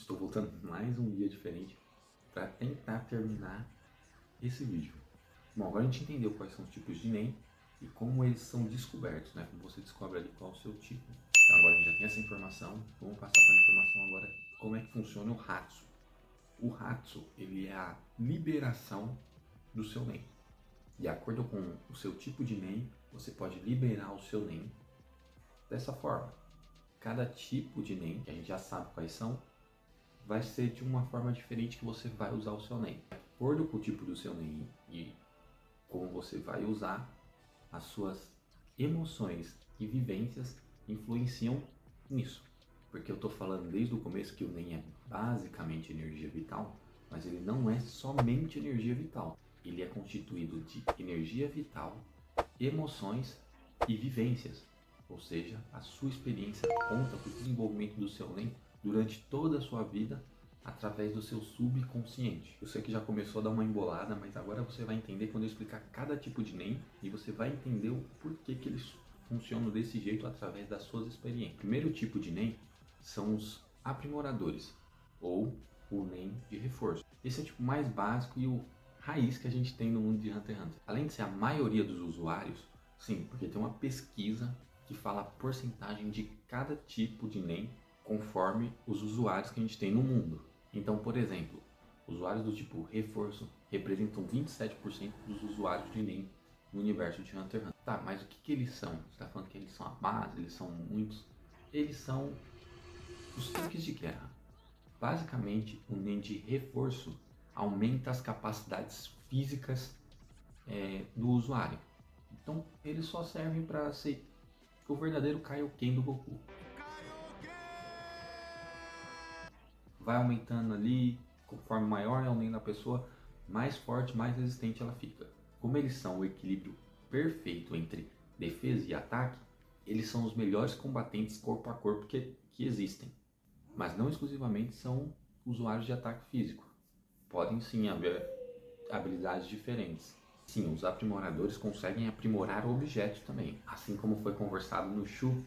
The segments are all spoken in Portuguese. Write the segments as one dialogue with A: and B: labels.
A: Estou voltando mais um dia diferente para tentar terminar esse vídeo. Bom, agora a gente entendeu quais são os tipos de NEM e como eles são descobertos, né? Como você descobre ali qual é o seu tipo. Então agora a gente já tem essa informação, vamos passar para a informação agora como é que funciona o Hatsu. O Hatsu, ele é a liberação do seu NEM. De acordo com o seu tipo de NEM, você pode liberar o seu NEM dessa forma. Cada tipo de NEM, que a gente já sabe quais são, vai ser de uma forma diferente que você vai usar o seu NEM. De acordo com o tipo do seu NEM e como você vai usar, as suas emoções e vivências influenciam nisso. Porque eu estou falando desde o começo que o NEM é basicamente energia vital, mas ele não é somente energia vital. Ele é constituído de energia vital, emoções e vivências. Ou seja, a sua experiência conta para o desenvolvimento do seu NEM durante toda a sua vida através do seu subconsciente. Eu sei que já começou a dar uma embolada, mas agora você vai entender quando eu explicar cada tipo de NEM e você vai entender o porquê que eles funcionam desse jeito através das suas experiências. O primeiro tipo de NEM são os aprimoradores, ou o NEM de reforço. Esse é o tipo mais básico e o raiz que a gente tem no mundo de Hunter x Hunter. Além de ser a maioria dos usuários, sim, porque tem uma pesquisa que fala a porcentagem de cada tipo de NEM conforme os usuários que a gente tem no mundo. Então, por exemplo, usuários do tipo reforço representam 27% dos usuários de NEM no universo de Hunter x Hunter. Tá, mas o que eles são? Você está falando que eles são a base, eles são muitos? Eles são os tanques de guerra. Basicamente, o NEM de reforço aumenta as capacidades físicas do usuário. Então, eles só servem para ser o verdadeiro Kaioken do Goku. Vai aumentando ali, conforme maior é o NEM da pessoa, mais forte, mais resistente ela fica. Como eles são o equilíbrio perfeito entre defesa e ataque, eles são os melhores combatentes corpo a corpo que existem. Mas não exclusivamente são usuários de ataque físico. Podem sim haver habilidades diferentes. Sim, os aprimoradores conseguem aprimorar objetos também. Assim como foi conversado no Shu,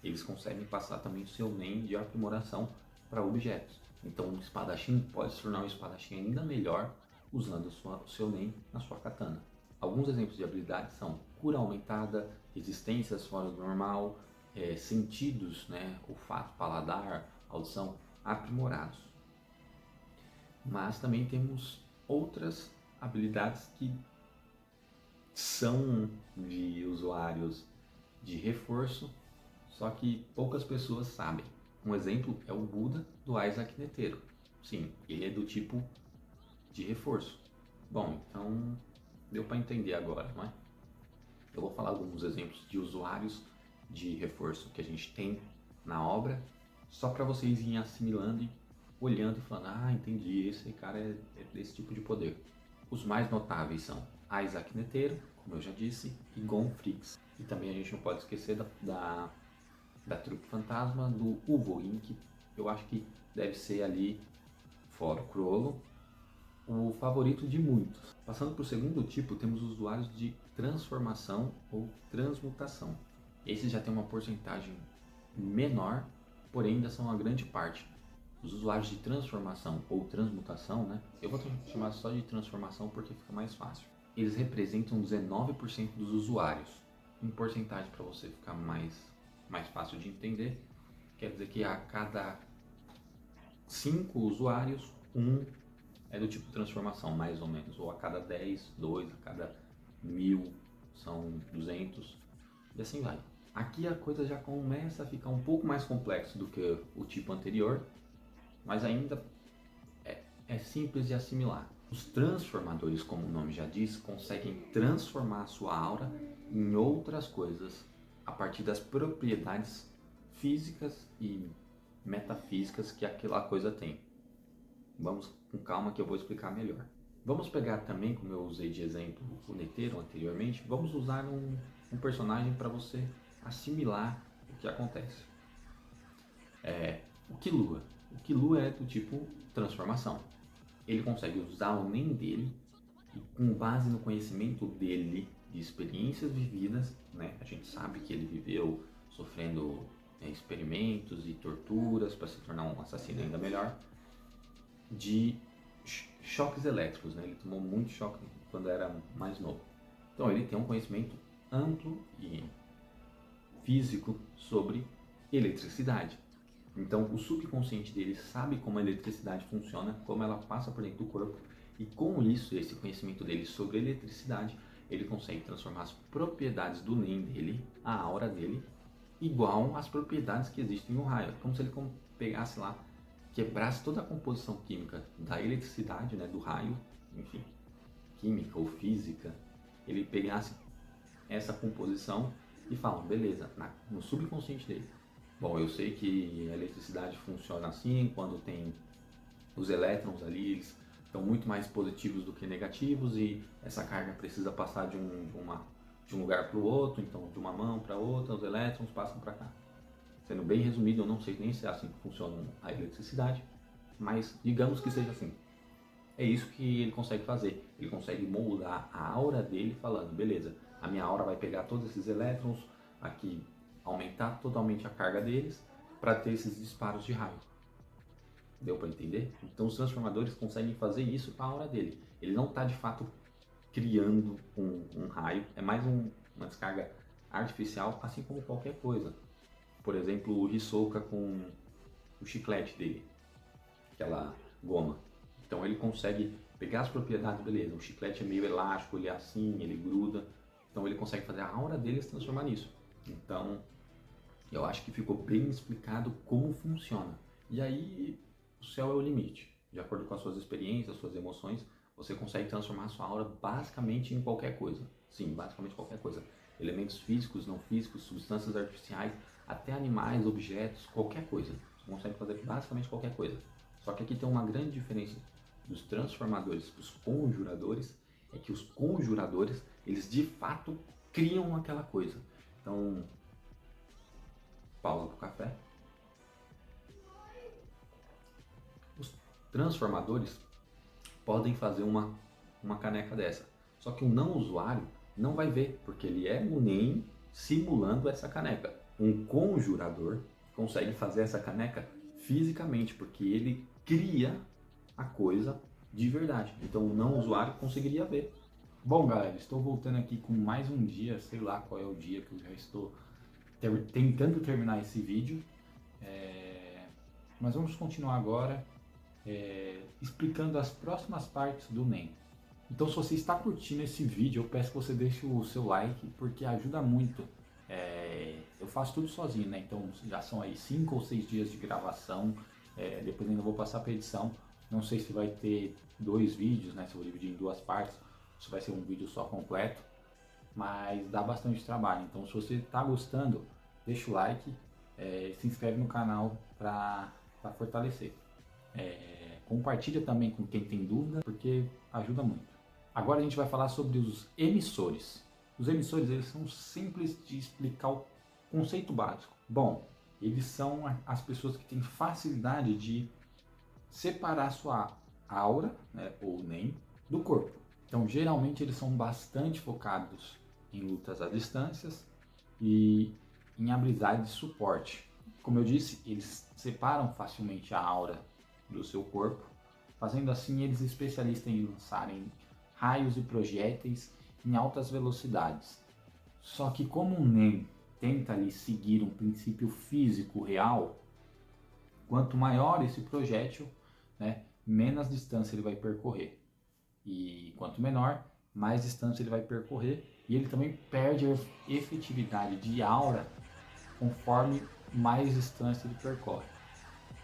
A: eles conseguem passar também o seu NEM de aprimoração para objetos. Então um espadachim pode se tornar um espadachim ainda melhor usando o seu NEM na sua katana. Alguns exemplos de habilidades são cura aumentada, resistências fora do normal, sentidos, né, olfato, paladar, audição aprimorados. Mas também temos outras habilidades que são de usuários de reforço, só que poucas pessoas sabem. Um exemplo é o Buda do Isaac Netero. Sim, ele é do tipo de reforço. Bom, então deu para entender agora, não é? Eu vou falar alguns exemplos de usuários de reforço que a gente tem na obra, só para vocês irem assimilando e olhando e falando, ah, entendi, esse cara é desse tipo de poder. Os mais notáveis são Isaac Netero, como eu já disse, e Gon Fricks. E também a gente não pode esquecer da trupe fantasma do Uvoin, que eu acho que deve ser ali, fora o Crollo, o favorito de muitos. Passando para o segundo tipo, temos os usuários de transformação ou transmutação. Esses já têm uma porcentagem menor, porém ainda são a grande parte. Os usuários de transformação ou transmutação, né? Eu vou chamar só de transformação porque fica mais fácil. Eles representam 19% dos usuários. Em porcentagem para você ficar mais fácil de entender, quer dizer que a cada 5 usuários, 1 é do tipo transformação, mais ou menos. Ou a cada 10, 2, a cada 1000 são 200 e assim vai. Aqui a coisa já começa a ficar um pouco mais complexo do que o tipo anterior, mas ainda é simples de assimilar. Os transformadores, como o nome já diz, conseguem transformar a sua aura em outras coisas a partir das propriedades físicas e metafísicas que aquela coisa tem. Vamos com calma que eu vou explicar melhor. Vamos pegar também, como eu usei de exemplo o Netero anteriormente, vamos usar um personagem para você assimilar o que acontece. O Killua. O Killua é do tipo transformação. Ele consegue usar o NEM dele e, com base no conhecimento dele de experiências vividas, né, a gente sabe que ele viveu sofrendo experimentos e torturas para se tornar um assassino ainda melhor, de choques elétricos, né? Ele tomou muito choque quando era mais novo. Então ele tem um conhecimento amplo e físico sobre eletricidade. Então o subconsciente dele sabe como a eletricidade funciona, como ela passa por dentro do corpo, e com isso, esse conhecimento dele sobre eletricidade, ele consegue transformar as propriedades do NEM dele, a aura dele, igual às propriedades que existem no raio. É como se ele pegasse lá, quebrasse toda a composição química da eletricidade, né, do raio, enfim, química ou física, ele pegasse essa composição e fala, beleza, no subconsciente dele. Bom, eu sei que a eletricidade funciona assim, quando tem os elétrons ali, eles estão muito mais positivos do que negativos e essa carga precisa passar de um lugar para o outro, então de uma mão para outra, os elétrons passam para cá. Sendo bem resumido, eu não sei nem se é assim que funciona a eletricidade, mas digamos que seja assim. É isso que ele consegue fazer. Ele consegue moldar a aura dele falando, beleza, a minha aura vai pegar todos esses elétrons aqui, aumentar totalmente a carga deles para ter esses disparos de raio. Deu para entender? Então os transformadores conseguem fazer isso com a aura dele. Ele não está de fato criando um raio, é mais uma descarga artificial, assim como qualquer coisa. Por exemplo, o Hisoka com o chiclete dele, aquela goma. Então ele consegue pegar as propriedades, beleza, o chiclete é meio elástico, ele é assim, ele gruda. Então ele consegue fazer a aura dele se transformar nisso. Então eu acho que ficou bem explicado como funciona. E aí o céu é o limite. De acordo com as suas experiências, as suas emoções, você consegue transformar a sua aura basicamente em qualquer coisa. Sim, basicamente qualquer coisa. Elementos físicos, não físicos, substâncias artificiais, até animais, objetos, qualquer coisa. Você consegue fazer basicamente qualquer coisa. Só que aqui tem uma grande diferença dos transformadores para os conjuradores, é que os conjuradores, eles de fato criam aquela coisa. Então, pausa para o café. Os transformadores podem fazer uma caneca dessa. Só que o não usuário não vai ver, porque ele é o NEM simulando essa caneca. Um conjurador consegue fazer essa caneca fisicamente, porque ele cria a coisa de verdade. Então o não usuário conseguiria ver. Bom, galera, estou voltando aqui com mais um dia, sei lá qual é o dia que eu já estou tentando terminar esse vídeo. Mas vamos continuar agora explicando as próximas partes do NEM. Então, se você está curtindo esse vídeo, eu peço que você deixe o seu like, porque ajuda muito. Eu faço tudo sozinho, né? Então já são aí 5 ou 6 dias de gravação, depois ainda vou passar para edição. Não sei se vai ter 2 vídeos, né? Se eu vou dividir em 2 partes, se vai ser um vídeo só completo, mas dá bastante trabalho. Então, se você está gostando, deixa o like, se inscreve no canal para fortalecer. Compartilha também com quem tem dúvida, porque ajuda muito. Agora a gente vai falar sobre os emissores. Os emissores, eles são simples de explicar o conceito básico. Bom, eles são as pessoas que têm facilidade de separar sua aura, né, ou NEM, do corpo. Então, geralmente eles são bastante focados em lutas à distância e em habilidades de suporte. Como eu disse, eles separam facilmente a aura do seu corpo, fazendo assim eles especialistas em lançarem raios e projéteis em altas velocidades. Só que como um NEM tenta ali seguir um princípio físico real, quanto maior esse projétil, né, menos distância ele vai percorrer. E quanto menor, mais distância ele vai percorrer. E ele também perde a efetividade de aura conforme mais distância ele percorre.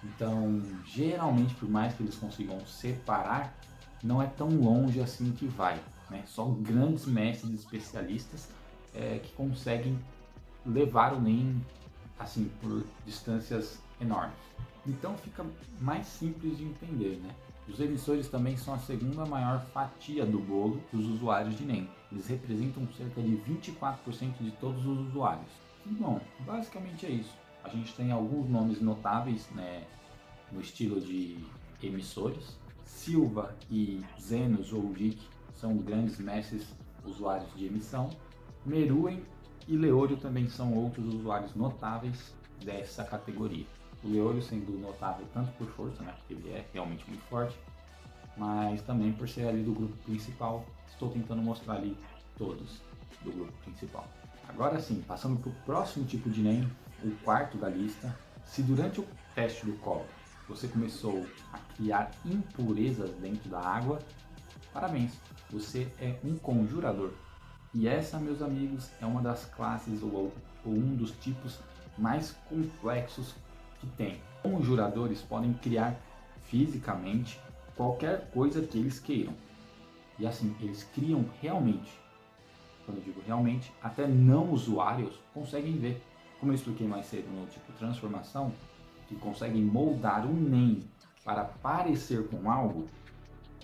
A: Então, geralmente, por mais que eles consigam separar, não é tão longe assim que vai, né? Só grandes mestres especialistas que conseguem levar o NEM assim, por distâncias enormes. Então fica mais simples de entender, né? Os emissores também são a segunda maior fatia do bolo dos usuários de NEM. Eles representam cerca de 24% de todos os usuários. E, bom, basicamente é isso. A gente tem alguns nomes notáveis, né, no estilo de emissores. Silva e Zenos ou Dick são grandes mestres usuários de emissão. Meruem e Leorio também são outros usuários notáveis. dessa categoria. O Leolho sendo notável tanto por força, né, porque ele é realmente muito forte, mas também por ser ali do grupo principal. Estou tentando mostrar ali todos do grupo principal. Agora sim, passando para o próximo tipo de NEM, o quarto da lista. Se durante o teste do copo você começou a criar impurezas dentro da água, parabéns, você é um conjurador. E essa, meus amigos, é uma das classes ou um dos tipos mais complexos que tem. Conjuradores podem criar fisicamente qualquer coisa que eles queiram. E assim, eles criam realmente. Quando eu digo realmente, até não usuários conseguem ver. Como eu expliquei mais cedo no tipo transformação, que conseguem moldar um NEM para parecer com algo,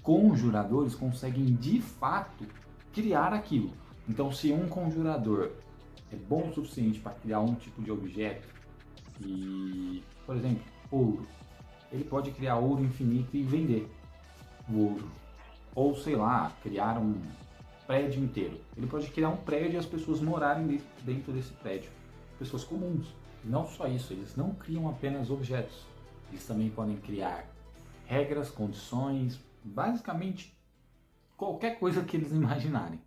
A: conjuradores conseguem de fato criar aquilo. Então, se um conjurador é bom o suficiente para criar um tipo de objeto, e, por exemplo, ouro, ele pode criar ouro infinito e vender o ouro. Ou, sei lá, criar um prédio inteiro. Ele pode criar um prédio e as pessoas morarem dentro desse prédio. Pessoas comuns. E não só isso, eles não criam apenas objetos. Eles também podem criar regras, condições, basicamente qualquer coisa que eles imaginarem.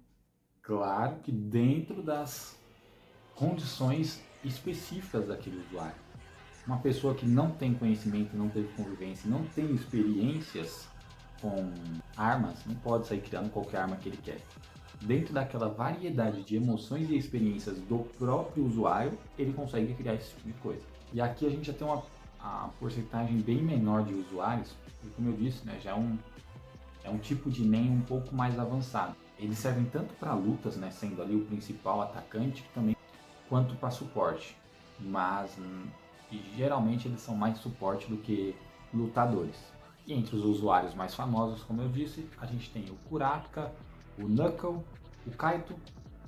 A: Claro que dentro das condições específicas daquele usuário. Uma pessoa que não tem conhecimento, não teve convivência, não tem experiências com armas, não pode sair criando qualquer arma que ele quer. Dentro daquela variedade de emoções e experiências do próprio usuário, ele consegue criar esse tipo de coisa. E aqui a gente já tem uma porcentagem bem menor de usuários, e como eu disse, né, já é um tipo de NEM um pouco mais avançado. Eles servem tanto para lutas, né, sendo ali o principal atacante, também, quanto para suporte. Mas geralmente eles são mais suporte do que lutadores. E entre os usuários mais famosos, como eu disse, a gente tem o Kurapika, o Knuckle, o Kaito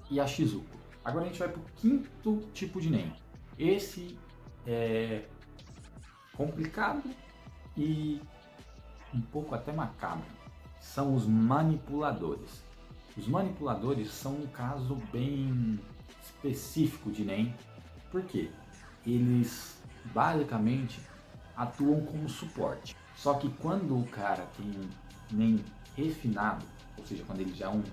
A: e a Shizuko. Agora a gente vai para o quinto tipo de NEM. Esse é complicado e um pouco até macabro. São os manipuladores. Os manipuladores são um caso bem específico de NEM. Por quê? Eles basicamente atuam como suporte. Só que quando o cara tem um NEM refinado, ou seja, quando ele já é um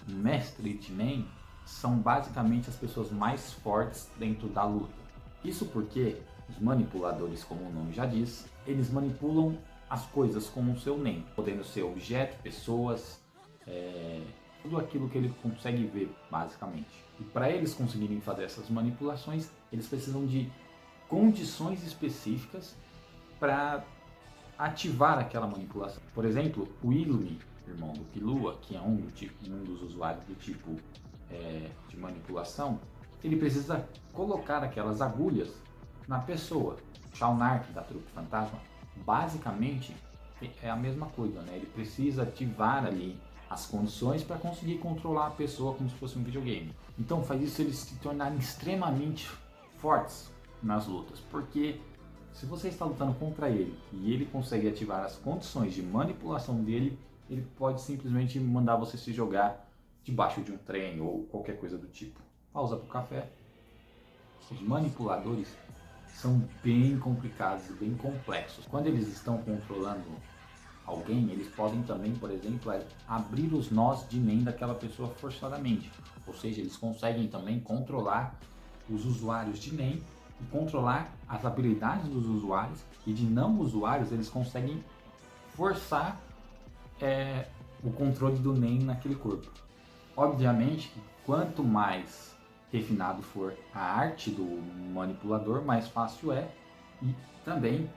A: mestre de NEM, são basicamente as pessoas mais fortes dentro da luta. Isso porque os manipuladores, como o nome já diz, eles manipulam as coisas com o seu NEM, podendo ser objeto, pessoas, tudo aquilo que ele consegue ver, basicamente. E para eles conseguirem fazer essas manipulações, eles precisam de condições específicas para ativar aquela manipulação. Por exemplo, o Illumi, irmão do Killua, que é um dos usuários do tipo de manipulação, ele precisa colocar aquelas agulhas na pessoa. Shao Nark, da Trupe Fantasma, basicamente é a mesma coisa, né? Ele precisa ativar ali as condições para conseguir controlar a pessoa como se fosse um videogame. Então faz isso eles se tornarem extremamente fortes nas lutas, porque se você está lutando contra ele e ele consegue ativar as condições de manipulação dele, ele pode simplesmente mandar você se jogar debaixo de um trem ou qualquer coisa do tipo. Pausa para o café. Os manipuladores são bem complicados e bem complexos. Quando eles estão controlando alguém, eles podem também, por exemplo, abrir os nós de NEM daquela pessoa forçadamente. Ou seja, eles conseguem também controlar os usuários de NEM e controlar as habilidades dos usuários, e de não usuários eles conseguem forçar o controle do NEM naquele corpo. Obviamente, quanto mais refinado for a arte do manipulador, mais fácil é, e também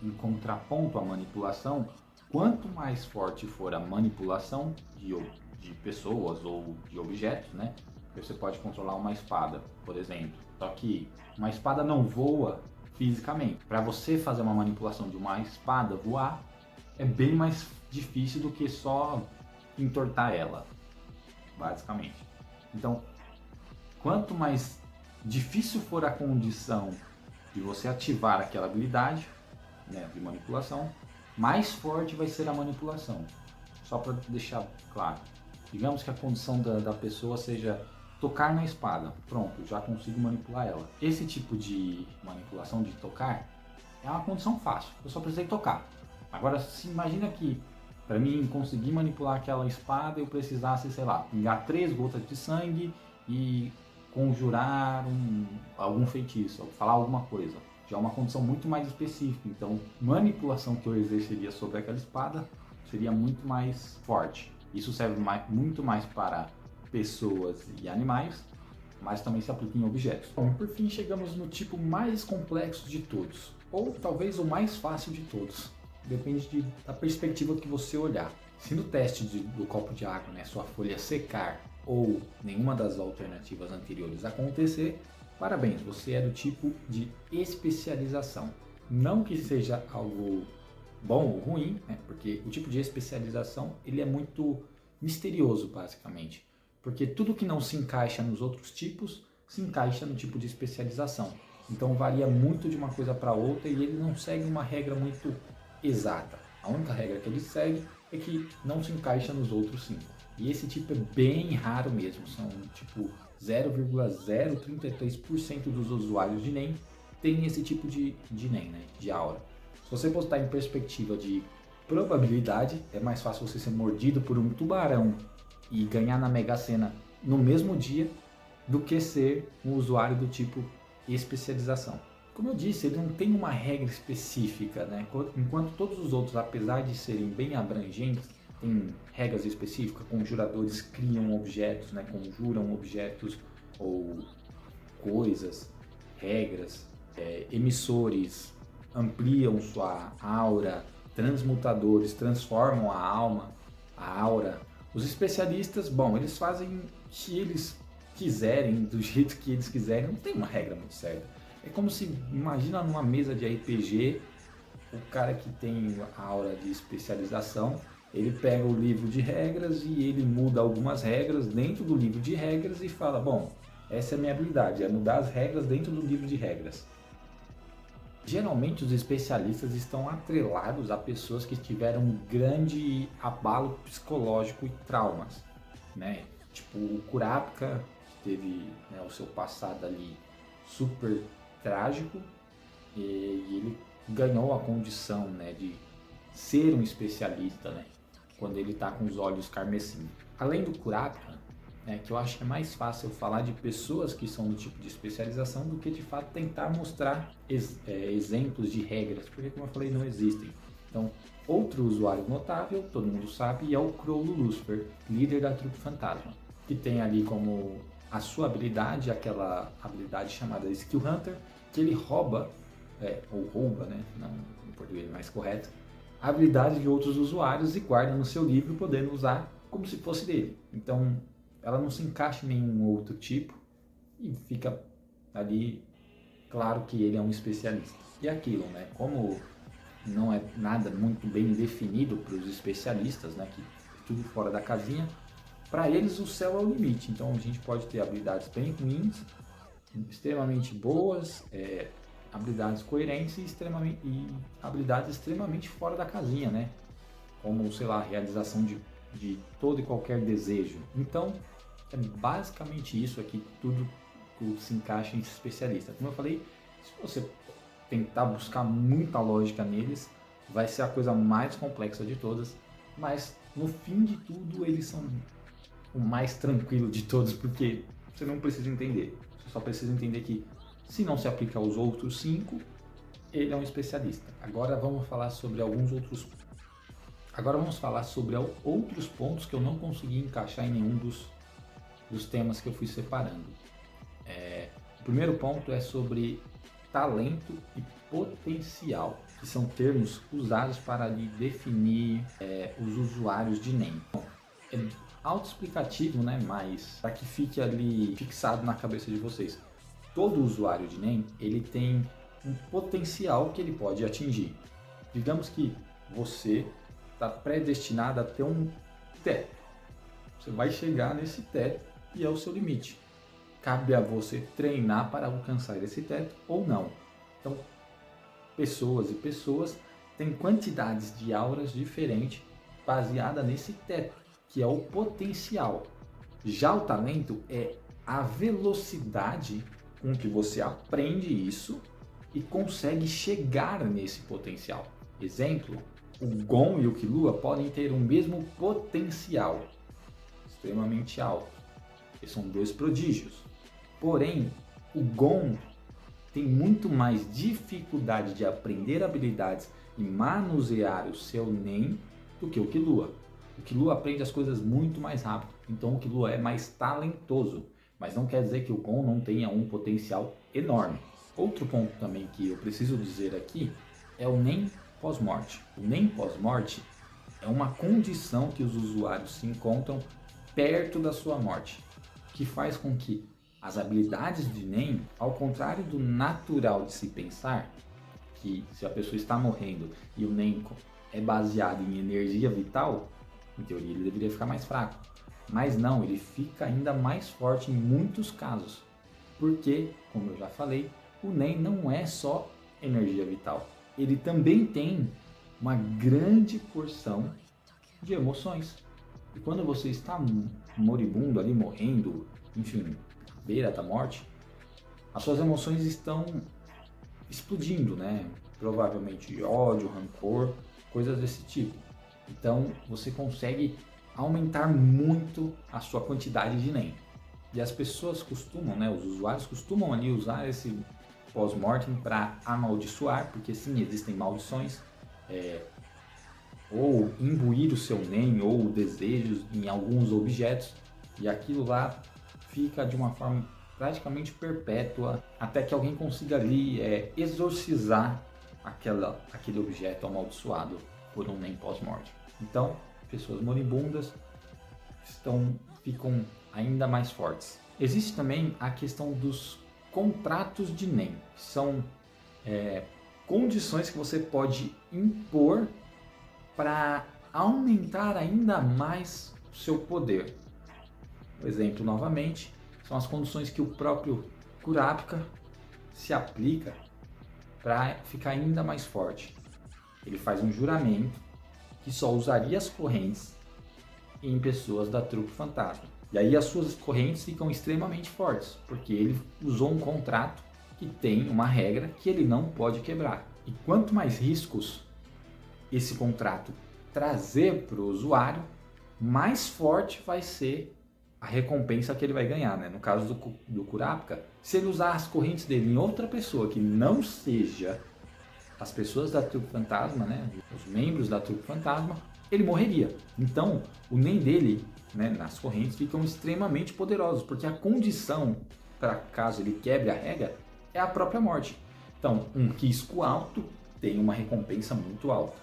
A: em contraponto à manipulação, quanto mais forte for a manipulação de pessoas ou de objetos, né? Você pode controlar uma espada, por exemplo. Só que uma espada não voa fisicamente. Para você fazer uma manipulação de uma espada voar, é bem mais difícil do que só entortar ela, basicamente. Então, quanto mais difícil for a condição de você ativar aquela habilidade, né, de manipulação, mais forte vai ser a manipulação. Só para deixar claro. Digamos que a condição da pessoa seja
B: tocar na espada. Pronto, já consigo manipular ela. Esse tipo de manipulação de tocar é uma condição fácil, eu só precisei tocar. Agora, se imagina que para mim conseguir manipular aquela espada eu precisasse, sei lá, pingar 3 gotas de sangue e conjurar algum feitiço, falar alguma coisa. Já é uma condição muito mais específica, então manipulação que eu exerceria sobre aquela espada seria muito mais forte. Isso serve muito mais para pessoas e animais, mas também se aplica em objetos. Bom, por fim chegamos no tipo mais complexo de todos, ou talvez o mais fácil de todos. Depende da perspectiva que você olhar. Se no teste do copo de água, né, sua folha secar ou nenhuma das alternativas anteriores acontecer, parabéns, você é do tipo de especialização. Não que seja algo bom ou ruim, né, porque o tipo de especialização ele é muito misterioso, basicamente. Porque tudo que não se encaixa nos outros tipos, se encaixa no tipo de especialização. Então varia muito de uma coisa para outra e ele não segue uma regra muito exata. A única regra que ele segue é que não se encaixa nos outros 5. E esse tipo é bem raro mesmo, são tipo 0,033% dos usuários de NEM tem esse tipo de NEM, né, de aura. Se você botar em perspectiva de probabilidade, é mais fácil você ser mordido por um tubarão e ganhar na Mega Sena no mesmo dia do que ser um usuário do tipo especialização. Como eu disse, ele não tem uma regra específica, né? Enquanto todos os outros, apesar de serem bem abrangentes, têm regras específicas, conjuradores criam objetos, né? Conjuram objetos ou coisas, regras, emissores ampliam sua aura, transmutadores transformam a alma, a aura. Os especialistas, bom, eles fazem o que eles quiserem, do jeito que eles quiserem, não tem uma regra muito certa. É como se, imagina numa mesa de RPG, o cara que tem a aura de especialização, ele pega o livro de regras e ele muda algumas regras dentro do livro de regras e fala, bom, essa é a minha habilidade, é mudar as regras dentro do livro de regras. Geralmente os especialistas estão atrelados a pessoas que tiveram um grande abalo psicológico e traumas, né? Tipo o Kurapika, que teve, né, o seu passado ali super trágico e ele ganhou a condição, né, de ser um especialista, né, quando ele está com os olhos carmesim. Além do Kurapika, né, que eu acho que é mais fácil falar de pessoas que são do tipo de especialização do que de fato tentar mostrar exemplos de regras, porque como eu falei, não existem. Então, outro usuário notável, todo mundo sabe, é o Crollo Lucifer, líder da trupe fantasma, que tem ali como a sua habilidade, aquela habilidade chamada Skill Hunter, que ele rouba, ou rouba, né, não, em português mais correto, a habilidade de outros usuários e guarda no seu livro, podendo usar como se fosse dele. Então, ela não se encaixa em nenhum outro tipo e fica ali claro que ele é um especialista. E aquilo, né, como não é nada muito bem definido para os especialistas, né, que é tudo fora da casinha, para eles o céu é o limite. Então a gente pode ter habilidades bem ruins, extremamente boas, habilidades coerentes e habilidades extremamente fora da casinha, né? Como, sei lá, a realização de todo e qualquer desejo. Então, é basicamente isso aqui, tudo que se encaixa em especialista. Como eu falei, se você tentar buscar muita lógica neles, vai ser a coisa mais complexa de todas, mas no fim de tudo eles são o mais tranquilo de todos, porque você não precisa entender, você só precisa entender que se não se aplica aos outros 5, ele é um especialista. Agora vamos falar sobre outros pontos que eu não consegui encaixar em nenhum dos temas que eu fui separando. O primeiro ponto é sobre talento e potencial, que são termos usados para definir os usuários de NEM. É autoexplicativo, né? Mas para que fique ali fixado na cabeça de vocês. Todo usuário de NEM, ele tem um potencial que ele pode atingir. Digamos que você está predestinado a ter um teto. Você vai chegar nesse teto e é o seu limite. Cabe a você treinar para alcançar esse teto ou não. Então, pessoas e pessoas têm quantidades de auras diferentes baseada nesse teto, que é o potencial. Já o talento é a velocidade com que você aprende isso e consegue chegar nesse potencial. Exemplo, o Gon e o Killua podem ter o mesmo potencial, extremamente alto. Eles são dois prodígios. Porém, o Gon tem muito mais dificuldade de aprender habilidades e manusear o seu Nen do que o Killua. O Killua aprende as coisas muito mais rápido, então o Killua é mais talentoso, mas não quer dizer que o Gon não tenha um potencial enorme. Outro ponto também que eu preciso dizer aqui é o Nen pós-morte. O Nen pós-morte é uma condição que os usuários se encontram perto da sua morte, que faz com que as habilidades de Nen, ao contrário do natural de se pensar, que se a pessoa está morrendo e o Nen é baseado em energia vital, em teoria ele deveria ficar mais fraco. Mas não, ele fica ainda mais forte em muitos casos. Porque, como eu já falei, o Nen não é só energia vital. Ele também tem uma grande porção de emoções. E quando você está moribundo ali, morrendo, enfim, à beira da morte, as suas emoções estão explodindo, né? Provavelmente ódio, rancor, coisas desse tipo. Então você consegue aumentar muito a sua quantidade de Nen. E as pessoas costumam, né, os usuários costumam ali usar esse pós-mortem para amaldiçoar, porque sim, existem maldições, ou imbuir o seu Nen ou desejos em alguns objetos, e aquilo lá fica de uma forma praticamente perpétua, até que alguém consiga ali exorcizar aquele objeto amaldiçoado por um Nen pós-morte. Então, pessoas moribundas ficam ainda mais fortes. Existe também a questão dos contratos de Nen. São condições que você pode impor para aumentar ainda mais o seu poder. O exemplo, novamente, são as condições que o próprio Kurapika se aplica para ficar ainda mais forte. Ele faz um juramento que só usaria as correntes em pessoas da trupe fantasma. E aí as suas correntes ficam extremamente fortes, porque ele usou um contrato que tem uma regra que ele não pode quebrar. E quanto mais riscos esse contrato trazer para o usuário, mais forte vai ser a recompensa que ele vai ganhar, né? No caso do Kurapika, se ele usar as correntes dele em outra pessoa que não seja as pessoas da trupe fantasma, né? Os membros da trupe fantasma, ele morreria. Então, o Nen dele, né, nas correntes ficam extremamente poderosos, porque a condição para caso ele quebre a regra é a própria morte. Então, um risco alto tem uma recompensa muito alta.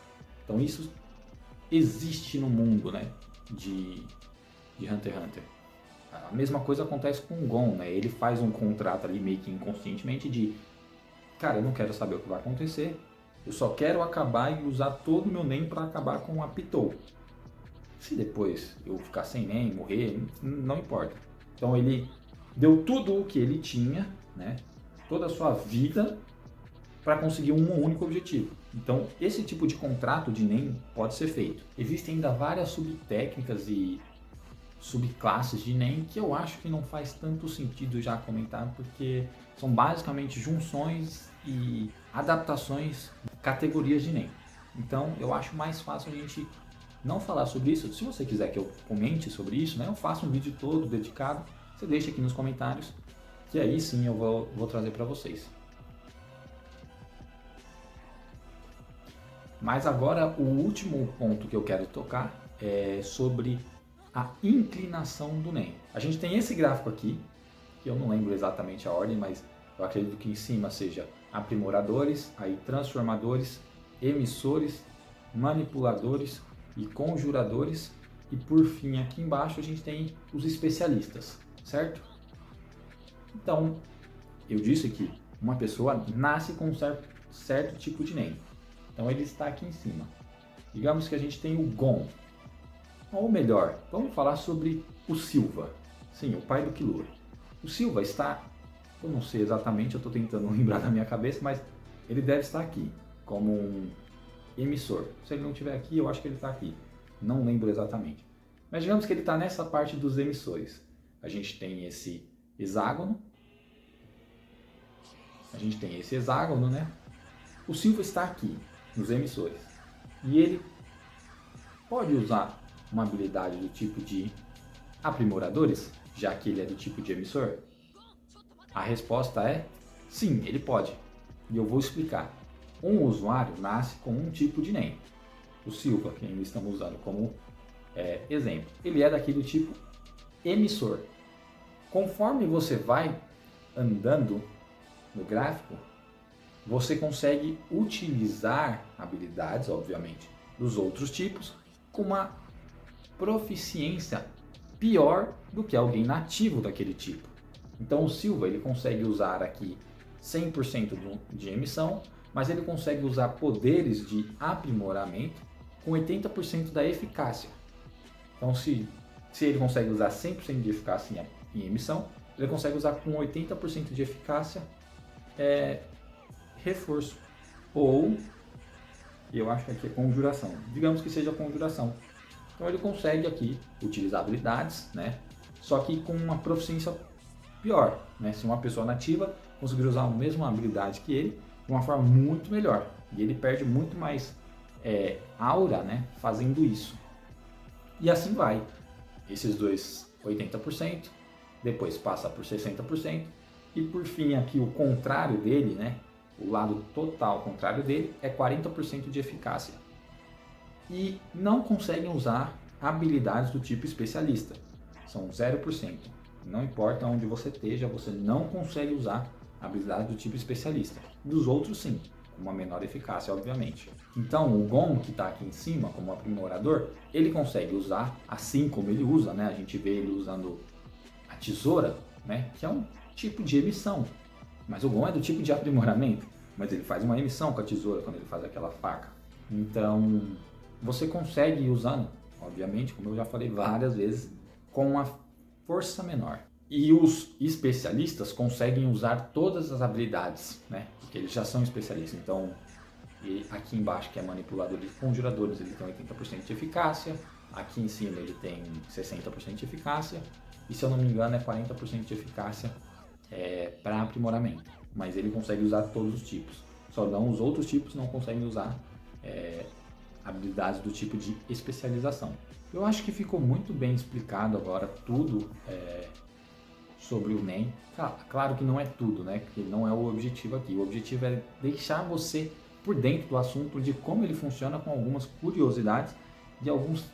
B: Então, isso existe no mundo, né, de Hunter x Hunter. A mesma coisa acontece com o Gon, né? Ele faz um contrato ali meio que inconscientemente de, cara, eu não quero saber o que vai acontecer, eu só quero acabar e usar todo o meu Nen para acabar com a Pitou. Se depois eu ficar sem Nen, morrer, não importa. Então ele deu tudo o que ele tinha, né? Toda a sua vida para conseguir um único objetivo. Então esse tipo de contrato de Nen pode ser feito. Existem ainda várias subtécnicas e subclasses de Nen que eu acho que não faz tanto sentido já comentar, porque são basicamente junções e adaptações de categorias de Nen. Então eu acho mais fácil a gente não falar sobre isso. Se você quiser que eu comente sobre isso, né, eu faço um vídeo todo dedicado, você deixa aqui nos comentários, que aí sim eu vou trazer para vocês. Mas agora o último ponto que eu quero tocar é sobre a inclinação do Nen. A gente tem esse gráfico aqui, que eu não lembro exatamente a ordem, mas eu acredito que em cima seja aprimoradores, aí transformadores, emissores, manipuladores e conjuradores, e por fim aqui embaixo a gente tem os especialistas, certo? Então, eu disse que uma pessoa nasce com um certo tipo de Nen. Então ele está aqui em cima. Digamos que a gente tem o Gon. Ou melhor, vamos falar sobre o Silva. Sim, o pai do Killua. O Silva está, eu não sei exatamente, eu estou tentando lembrar na minha cabeça, mas ele deve estar aqui, como um emissor. Se ele não estiver aqui, eu acho que ele está aqui. Não lembro exatamente. Mas digamos que ele está nessa parte dos emissores. A gente tem esse hexágono. A gente tem esse hexágono, né? O Silva está aqui, nos emissores. E ele pode usar uma habilidade do tipo de aprimoradores, já que ele é do tipo de emissor? A resposta é sim, ele pode. E eu vou explicar. Um usuário nasce com um tipo de NEM. O Silva, que ainda estamos usando como exemplo, ele é daquele tipo emissor. Conforme você vai andando no gráfico, você consegue utilizar habilidades, obviamente, dos outros tipos com uma proficiência pior do que alguém nativo daquele tipo. Então o Silva ele consegue usar aqui 100% de emissão, mas ele consegue usar poderes de aprimoramento com 80% da eficácia. Então se ele consegue usar 100% de eficácia em emissão, ele consegue usar com 80% de eficácia reforço. Ou, eu acho que aqui é conjuração. Digamos que seja conjuração. Então ele consegue aqui utilizar habilidades, né? Só que com uma proficiência pior, né? Se uma pessoa nativa conseguir usar a mesma habilidade que ele, de uma forma muito melhor. E ele perde muito mais aura, né? Fazendo isso. E assim vai. Esses dois 80%, depois passa por 60%, e por fim aqui o contrário dele, né? O lado total contrário dele é 40% de eficácia. E não conseguem usar habilidades do tipo especialista. São 0%. Não importa onde você esteja, você não consegue usar habilidades do tipo especialista. Dos outros sim, com uma menor eficácia, obviamente. Então o Gon, que está aqui em cima como aprimorador, ele consegue usar assim como ele usa, né? A gente vê ele usando a tesoura, né? Que é um tipo de emissão. Mas o Gon é do tipo de aprimoramento. Mas ele faz uma emissão com a tesoura quando ele faz aquela faca. Então você consegue ir usando, obviamente, como eu já falei várias vezes, com uma força menor. E os especialistas conseguem usar todas as habilidades, né? Porque eles já são especialistas. Então, aqui embaixo, que é manipuladores e conjuradores, ele tem 80% de eficácia. Aqui em cima ele tem 60% de eficácia. E se eu não me engano é 40% de eficácia para aprimoramento. Mas ele consegue usar todos os tipos. Só não os outros tipos não conseguem usar habilidades do tipo de especialização. Eu acho que ficou muito bem explicado agora tudo sobre o NEM. Claro que não é tudo, né? Porque não é o objetivo aqui. O objetivo é deixar você por dentro do assunto, de como ele funciona, com algumas curiosidades e alguns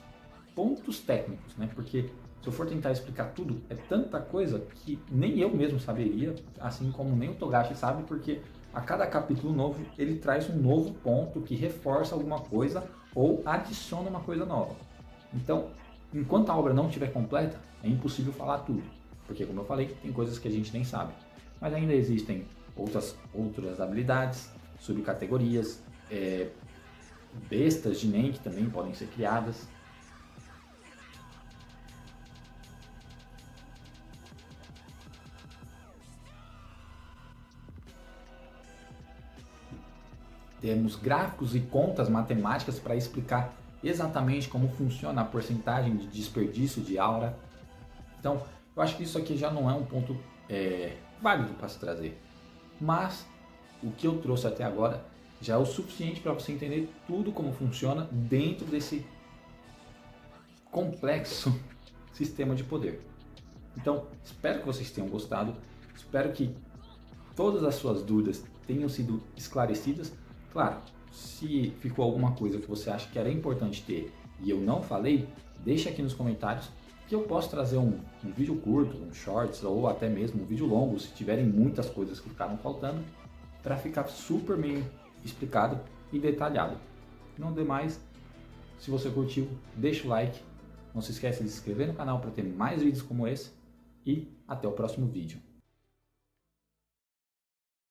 B: pontos técnicos, né? Porque se eu for tentar explicar tudo, é tanta coisa que nem eu mesmo saberia, assim como nem o Togashi sabe, porque a cada capítulo novo ele traz um novo ponto que reforça alguma coisa ou adiciona uma coisa nova. Então, enquanto a obra não estiver completa, é impossível falar tudo, porque como eu falei, tem coisas que a gente nem sabe. Mas ainda existem outras habilidades, subcategorias, bestas de NEM que também podem ser criadas. Temos gráficos e contas matemáticas para explicar exatamente como funciona a porcentagem de desperdício de aura. Então, eu acho que isso aqui já não é um ponto válido para se trazer. Mas o que eu trouxe até agora já é o suficiente para você entender tudo como funciona dentro desse complexo sistema de poder. Então, espero que vocês tenham gostado. Espero que todas as suas dúvidas tenham sido esclarecidas. Claro, se ficou alguma coisa que você acha que era importante ter e eu não falei, deixa aqui nos comentários que eu posso trazer um vídeo curto, um shorts ou até mesmo um vídeo longo, se tiverem muitas coisas que ficaram faltando, para ficar super bem explicado e detalhado. Não demais, se você curtiu, deixa o like, não se esqueça de se inscrever no canal para ter mais vídeos como esse e até o próximo vídeo.